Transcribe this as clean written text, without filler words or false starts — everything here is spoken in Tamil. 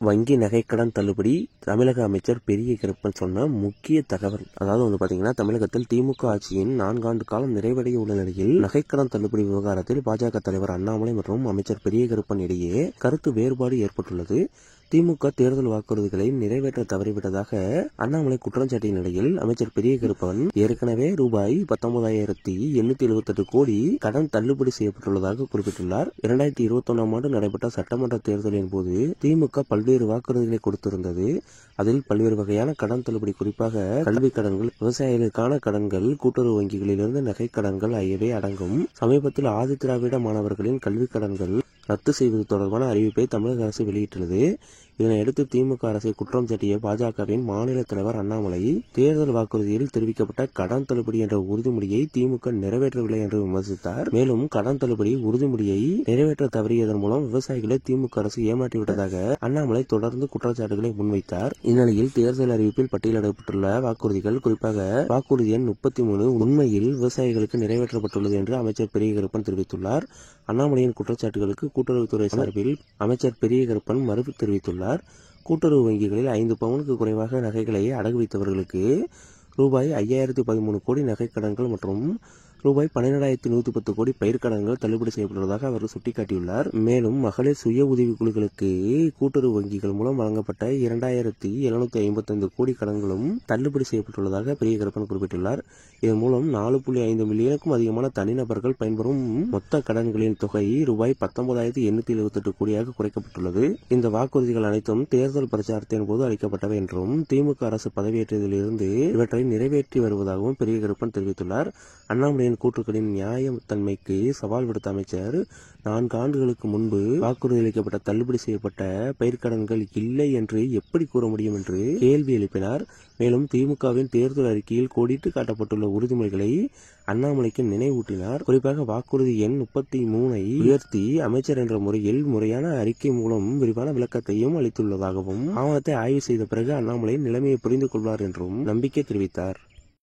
வங்கி நகைக்கடன் தள்ளுபடி தமிழக அமைச்சர் பெரிய கருப்பன் சொன்ன முக்கிய தகவல். அதாவது பாத்தீங்கன்னா, தமிழகத்தில் திமுக ஆட்சியின் 4 ஆண்டு காலம் நிறைவடைய உள்ள நிலையில் நகைக்கடன் தள்ளுபடி விவகாரத்தில் பாஜக தலைவர் அண்ணாமலை மற்றும் அமைச்சர் பெரிய கருப்பன் இடையே கருத்து வேறுபாடு ஏற்பட்டுள்ளது. திமுக தேர்தல் வாக்குறுதிகளை நிறைவேற்ற தவறிவிட்டதாக அண்ணாமலை குற்றம் சாட்டிய நிலையில் அமைச்சர் பெரிய கருப்பன் ஏற்கனவே ரூபாய் 19,878 கோடி கடன் தள்ளுபடி செய்யப்பட்டுள்ளதாக குறிப்பிட்டுள்ளார். 2021ஆம் ஆண்டு நடைபெற்ற சட்டமன்ற தேர்தலின் போது திமுக பல்வேறு வாக்குறுதிகளை கொடுத்திருந்தது. அதில் பல்வேறு வகையான கடன் தள்ளுபடி, குறிப்பாக கல்வி கடன்கள், விவசாயிகளுக்கான கடன்கள், கூட்டுறவு வங்கிகளிலிருந்து நகை கடன்கள் ஆகியவை அடங்கும். சமீபத்தில் ஆதிதிராவிட மாணவர்களின் கல்வி கடன்கள் ரத்து செய்வது தொடர்பான அறிவிப்பை தமிழக அரசு வெளியிட்டுள்ளது. இதனையடுத்து திமுக அரசை குற்றம் சாட்டிய பாஜகவின் மாநில தலைவர் அண்ணாமலை தேர்தல் வாக்குறுதியில் தெரிவிக்கப்பட்ட கடன் தள்ளுபடி என்ற உறுதிமொழியை திமுக நிறைவேற்றவில்லை என்று விமர்சித்தார். மேலும் கடன் தள்ளுபடி உறுதிமொழியை நிறைவேற்ற தவறியதன் மூலம் விவசாயிகளை திமுக அரசு ஏமாற்றிவிட்டதாக அண்ணாமலை தொடர்ந்து குற்றச்சாட்டுகளை முன்வைத்தார். இந்நிலையில் தேர்தல் அறிவிப்பில் பட்டியலிடப்பட்டுள்ள வாக்குறுதிகள், குறிப்பாக வாக்குறுதி எண் 33 உண்மையில் விவசாயிகளுக்கு நிறைவேற்றப்பட்டுள்ளது என்று அமைச்சர் பெரிய கருப்பன் தெரிவித்துள்ளார். அண்ணாமலையின் குற்றச்சாட்டுகளுக்கு கூட்டுறவுத்துறை சார்பில் அமைச்சர் பெரிய கருப்பன் மறுப்பு தெரிவித்துள்ளார். கூட்டுறவு வங்கிகளில் 5 பவுனுக்கு குறைவாக நகைகளை அடகு வைத்தவர்களுக்கு ரூபாய் 5,013 கோடி நகை கடன்கள் மற்றும் ரூபாய் 12,110 கோடி பயிர்க்கடன்கள் தள்ளுபடி செய்யப்பட்டுள்ளதாக அவர் சுட்டிக்காட்டியுள்ளார். மேலும் மகளிர் சுய உதவி குழுக்களுக்கு கூட்டுறவு வங்கிகள் மூலம் வழங்கப்பட்ட 2,755 கோடி கடன்களும் தள்ளுபடி செய்யப்பட்டுள்ளதாக பெரிய கருப்பன் குறிப்பிட்டுள்ளார். இதன் மூலம் 4.5 மில்லியனுக்கும் அதிகமான தனிநபர்கள் பயன்பெறும் மொத்த கடன்களின் தொகை ரூபாய் 19,878 கோடியாக குறைக்கப்பட்டுள்ளது. இந்த வாக்குறுதிகள் அனைத்தும் தேர்தல் பிரச்சாரத்தின் போது அளிக்கப்பட்டவை என்றும் திமுக அரசு பதவியேற்றதிலிருந்து இவற்றை நிறைவேற்றி வருவதாகவும் பெரிய கருப்பன் தெரிவித்துள்ளார். அண்ணாமலையின் கூற்றுக்களின் நியாயத்தன்மைக்கு சவால் விடுத்த அமைச்சர் 4 ஆண்டுகளுக்கு முன்பு வாக்குறுதி அளிக்கப்பட்ட தள்ளுபடி செய்யப்பட்ட பயிர்க்கடன்கள் இல்லை என்று எப்படி கூற முடியும் என்று கேள்வி எழுப்பினார். மேலும் திமுகவின் தேர்தல் அறிக்கையில் கோடிட்டு காட்டப்பட்டுள்ள உறுதிமொழிகளை அண்ணாமலைக்கு நினைவூட்டினார். குறிப்பாக வாக்குறுதி எண் 33ஐ உயர்த்தி அமைச்சர் என்ற முறையில் முறையான அறிக்கை மூலம் விரிவான விளக்கத்தையும் அளித்துள்ளதாகவும் ஆவணத்தை ஆய்வு செய்த பிறகு அண்ணாமலை நிலைமையை புரிந்து கொள்வார் என்றும் நம்பிக்கை தெரிவித்தார்.